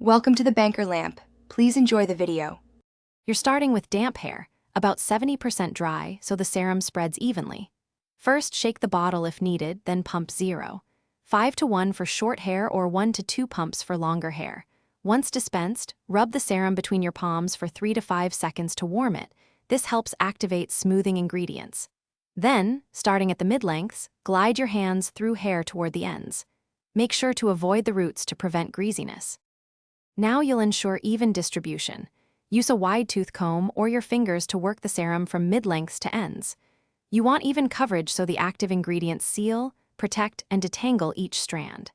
Welcome to the Banker Lamp. Please enjoy the video. You're starting with damp hair, about 70% dry, so the serum spreads evenly. First, shake the bottle if needed, then pump 0. 5 to 1 for short hair or 1 to 2 pumps for longer hair. Once dispensed, rub the serum between your palms for 3 to 5 seconds to warm it. This helps activate smoothing ingredients. Then, starting at the mid-lengths, glide your hands through hair toward the ends. Make sure to avoid the roots to prevent greasiness. Now you'll ensure even distribution. Use a wide-tooth comb or your fingers to work the serum from mid-lengths to ends. You want even coverage so the active ingredients seal, protect, and detangle each strand.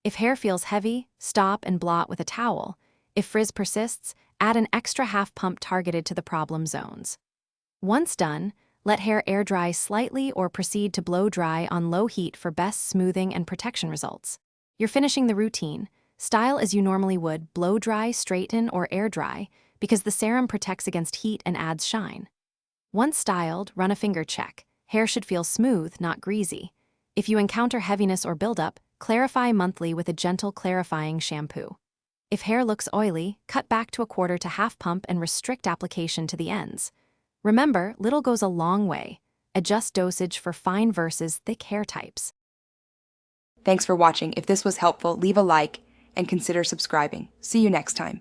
If hair feels heavy, stop and blot with a towel. If frizz persists, add an extra half pump targeted to the problem zones. Once done, let hair air dry slightly or proceed to blow dry on low heat for best smoothing and protection results. You're finishing the routine. Style as you normally would, blow dry, straighten, or air dry, because the serum protects against heat and adds shine. Once styled, run a finger check. Hair should feel smooth, not greasy. If you encounter heaviness or buildup, clarify monthly with a gentle clarifying shampoo. If hair looks oily, cut back to a quarter to half pump and restrict application to the ends. Remember, little goes a long way. Adjust dosage for fine versus thick hair types. Thanks for watching. If this was helpful, leave a like and consider subscribing. See you next time.